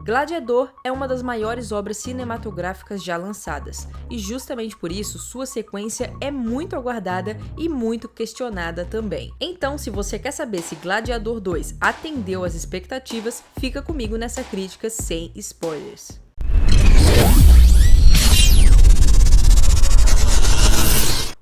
Gladiador é uma das maiores obras cinematográficas já lançadas, e justamente por isso sua sequência é muito aguardada e muito questionada também. Então, se você quer saber se Gladiador 2 atendeu às expectativas, fica comigo nessa crítica sem spoilers.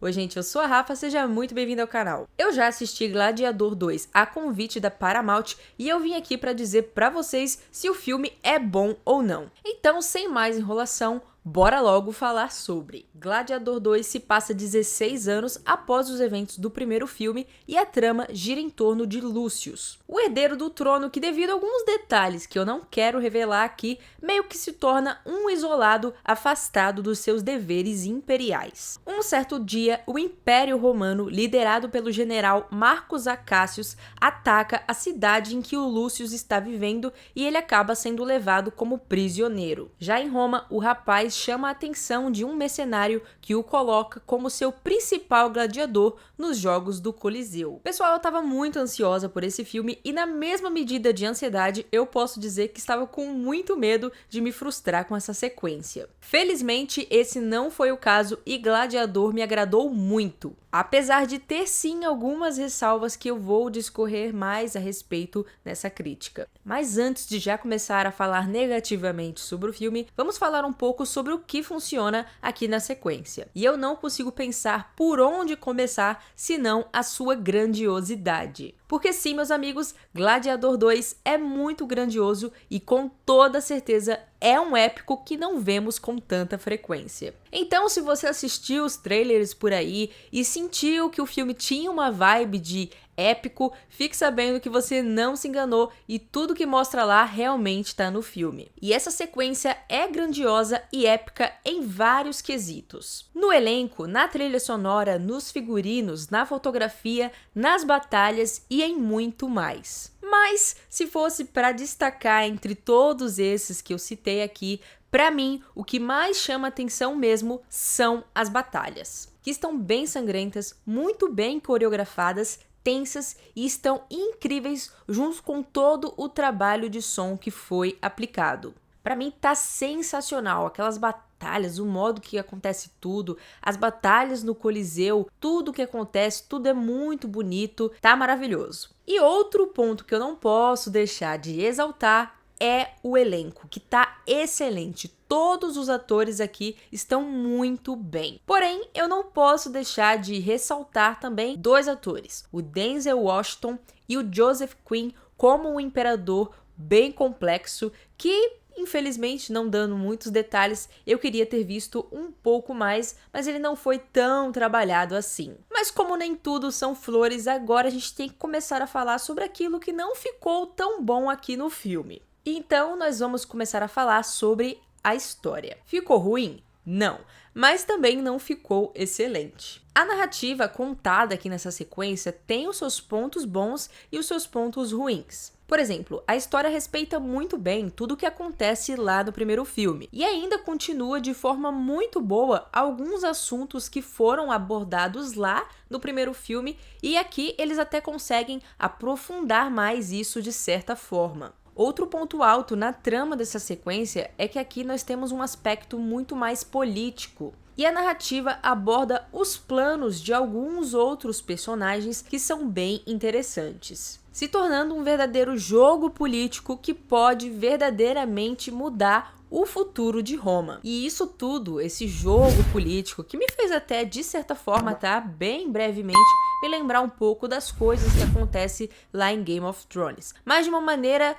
Oi gente, eu sou a Rafa, seja muito bem-vindo ao canal. Eu já assisti Gladiador 2 a convite da Paramount e eu vim aqui para dizer para vocês se o filme é bom ou não. Então, sem mais enrolação, bora logo falar sobre. Gladiador 2 se passa 16 anos após os eventos do primeiro filme e a trama gira em torno de Lucius, o herdeiro do trono que, devido a alguns detalhes que eu não quero revelar aqui, meio que se torna um isolado afastado dos seus deveres imperiais. Um certo dia, o Império Romano, liderado pelo general Marcus Acácius, ataca a cidade em que o Lucius está vivendo e ele acaba sendo levado como prisioneiro. Já em Roma, o rapaz chama a atenção de um mercenário que o coloca como seu principal gladiador nos jogos do Coliseu. Pessoal, eu estava muito ansiosa por esse filme e, na mesma medida de ansiedade, eu posso dizer que estava com muito medo de me frustrar com essa sequência. Felizmente, esse não foi o caso e Gladiador me agradou muito. Apesar de ter sim algumas ressalvas que eu vou discorrer mais a respeito nessa crítica. Mas antes de já começar a falar negativamente sobre o filme, vamos falar um pouco sobre o que funciona aqui na sequência. E eu não consigo pensar por onde começar senão a sua grandiosidade. Porque sim, meus amigos, Gladiador 2 é muito grandioso e com toda certeza é um épico que não vemos com tanta frequência. Então, se você assistiu os trailers por aí e sentiu que o filme tinha uma vibe de épico, fique sabendo que você não se enganou e tudo que mostra lá realmente está no filme. E essa sequência é grandiosa e épica em vários quesitos. No elenco, na trilha sonora, nos figurinos, na fotografia, nas batalhas e em muito mais. Mas, se fosse para destacar entre todos esses que eu citei aqui, para mim, o que mais chama atenção mesmo são as batalhas, que estão bem sangrentas, muito bem coreografadas, tensas e estão incríveis junto com todo o trabalho de som que foi aplicado. Para mim tá sensacional, aquelas batalhas, o modo que acontece tudo, as batalhas no Coliseu, tudo que acontece, tudo é muito bonito, tá maravilhoso. E outro ponto que eu não posso deixar de exaltar é o elenco, que tá excelente. Todos os atores aqui estão muito bem. Porém, eu não posso deixar de ressaltar também dois atores, o Denzel Washington e o Joseph Quinn, como um imperador bem complexo que, infelizmente, não dando muitos detalhes, eu queria ter visto um pouco mais, mas ele não foi tão trabalhado assim. Mas como nem tudo são flores, agora a gente tem que começar a falar sobre aquilo que não ficou tão bom aqui no filme. Então, nós vamos começar a falar sobre a história. Ficou ruim? Não, mas também não ficou excelente. A narrativa contada aqui nessa sequência tem os seus pontos bons e os seus pontos ruins. Por exemplo, a história respeita muito bem tudo o que acontece lá no primeiro filme e ainda continua de forma muito boa alguns assuntos que foram abordados lá no primeiro filme e aqui eles até conseguem aprofundar mais isso de certa forma. Outro ponto alto na trama dessa sequência é que aqui nós temos um aspecto muito mais político. E a narrativa aborda os planos de alguns outros personagens que são bem interessantes, se tornando um verdadeiro jogo político que pode verdadeiramente mudar o futuro de Roma. E isso tudo, esse jogo político, que me fez até, de certa forma, tá, bem brevemente, me lembrar um pouco das coisas que acontecem lá em Game of Thrones. Mas de uma maneira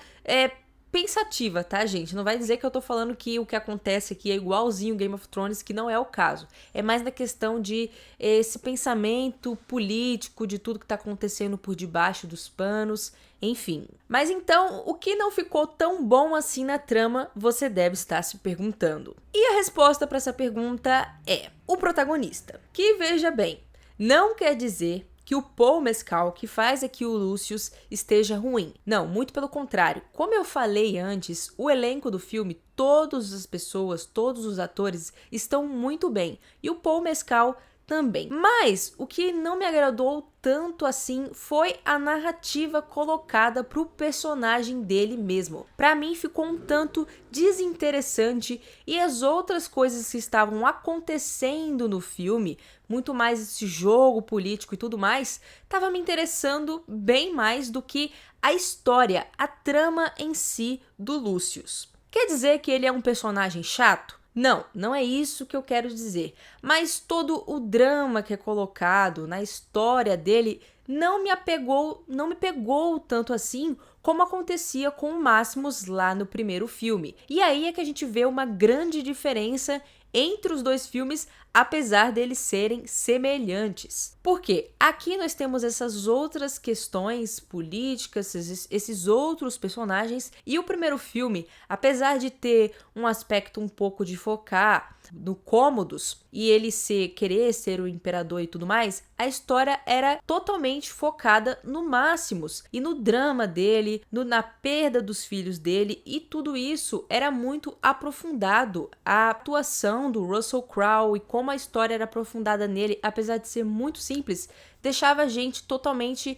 pensativa, tá, gente? Não vai dizer que eu tô falando que o que acontece aqui é igualzinho Game of Thrones, que não é o caso. É mais na questão de esse pensamento político, de tudo que tá acontecendo por debaixo dos panos, enfim. Mas então, o que não ficou tão bom assim na trama, você deve estar se perguntando. E a resposta para essa pergunta é o protagonista. Que, veja bem, não quer dizer que o Paul Mescal, que faz aqui o Lucius, esteja ruim. Não, muito pelo contrário. Como eu falei antes, o elenco do filme, todas as pessoas, todos os atores estão muito bem. E o Paul Mescal também. Mas o que não me agradou tanto assim foi a narrativa colocada pro personagem dele mesmo. Pra mim ficou um tanto desinteressante e as outras coisas que estavam acontecendo no filme, muito mais esse jogo político e tudo mais, tava me interessando bem mais do que a história, a trama em si do Lucius. Quer dizer que ele é um personagem chato? Não, não é isso que eu quero dizer. Mas todo o drama que é colocado na história dele não me pegou tanto assim como acontecia com o Máximos lá no primeiro filme. E aí é que a gente vê uma grande diferença entre os dois filmes, apesar deles serem semelhantes. Porque aqui nós temos essas outras questões políticas, esses outros personagens, e o primeiro filme, apesar de ter um aspecto um pouco de focar no Cômodos e ele querer ser o imperador e tudo mais, a história era totalmente focada no Máximos e no drama dele, na perda dos filhos dele, e tudo isso era muito aprofundado. A atuação do Russell Crowe e como a história era aprofundada nele, apesar de ser muito simples, deixava a gente totalmente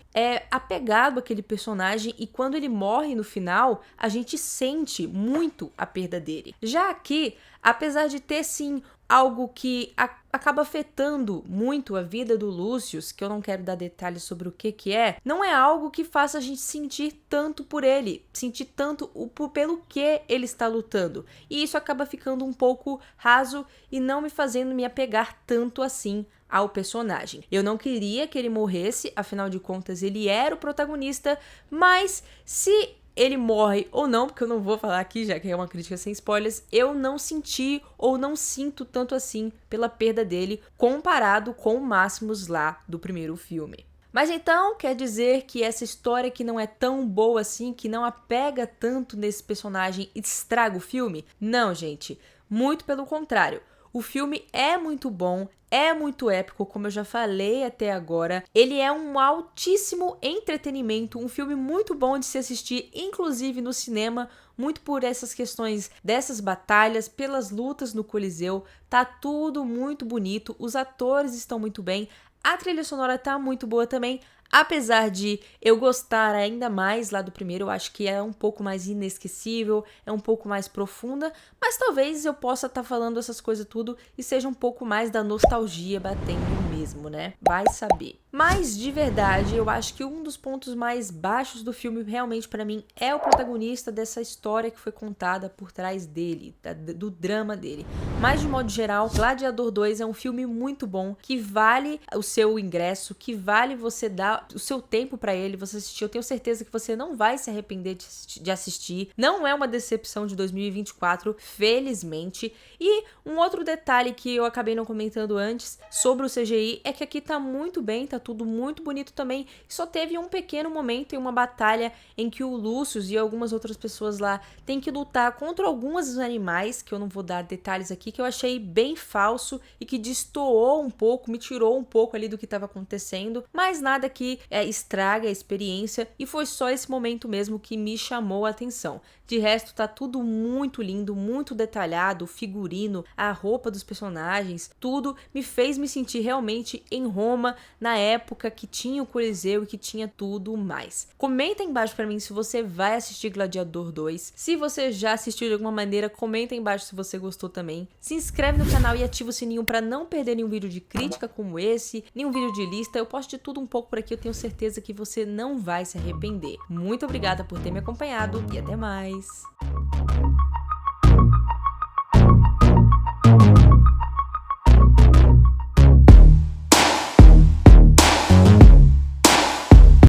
apegado àquele personagem, e quando ele morre no final, a gente sente muito a perda dele. Já aqui, apesar de ter sim algo que acaba afetando muito a vida do Lucius, que eu não quero dar detalhes sobre o que é, não é algo que faça a gente sentir tanto por ele, sentir tanto pelo que ele está lutando. E isso acaba ficando um pouco raso e não me fazendo me apegar tanto assim ao personagem. Eu não queria que ele morresse, afinal de contas ele era o protagonista, mas se ele morre ou não, porque eu não vou falar aqui, já que é uma crítica sem spoilers, eu não senti ou não sinto tanto assim pela perda dele comparado com o Máximos lá do primeiro filme. Mas então, quer dizer que essa história que não é tão boa assim, que não apega tanto nesse personagem, estraga o filme? Não, gente. Muito pelo contrário. O filme é muito bom, é muito épico, como eu já falei até agora. Ele é um altíssimo entretenimento, um filme muito bom de se assistir, inclusive no cinema, muito por essas questões dessas batalhas, pelas lutas no Coliseu. Tá tudo muito bonito, os atores estão muito bem, a trilha sonora tá muito boa também. Apesar de eu gostar ainda mais lá do primeiro, eu acho que é um pouco mais inesquecível, é um pouco mais profunda, mas talvez eu possa estar falando essas coisas tudo e seja um pouco mais da nostalgia batendo mesmo, né? Vai saber. Mas, de verdade, eu acho que um dos pontos mais baixos do filme, realmente pra mim, é o protagonista dessa história que foi contada por trás dele, do drama dele. Mas, de modo geral, Gladiador 2 é um filme muito bom, que vale o seu ingresso, que vale você dar o seu tempo pra ele, você assistir. Eu tenho certeza que você não vai se arrepender de assistir. Não é uma decepção de 2024, felizmente. E um outro detalhe que eu acabei não comentando antes sobre o CGI é que aqui tá muito bem, tá tudo muito bonito também. Só teve um pequeno momento em uma batalha em que o Lucius e algumas outras pessoas lá têm que lutar contra alguns dos animais, que eu não vou dar detalhes aqui, que eu achei bem falso e que destoou um pouco, me tirou um pouco ali do que estava acontecendo, mas nada que estraga a experiência, e foi só esse momento mesmo que me chamou a atenção. De resto, tá tudo muito lindo, muito detalhado, o figurino, a roupa dos personagens, tudo me fez me sentir realmente em Roma, na época que tinha o Coliseu e que tinha tudo mais. Comenta aí embaixo pra mim se você vai assistir Gladiador 2. Se você já assistiu de alguma maneira, comenta aí embaixo se você gostou também. Se inscreve no canal e ativa o sininho pra não perder nenhum vídeo de crítica como esse, nenhum vídeo de lista. Eu posto de tudo um pouco por aqui, eu tenho certeza que você não vai se arrepender. Muito obrigada por ter me acompanhado e até mais!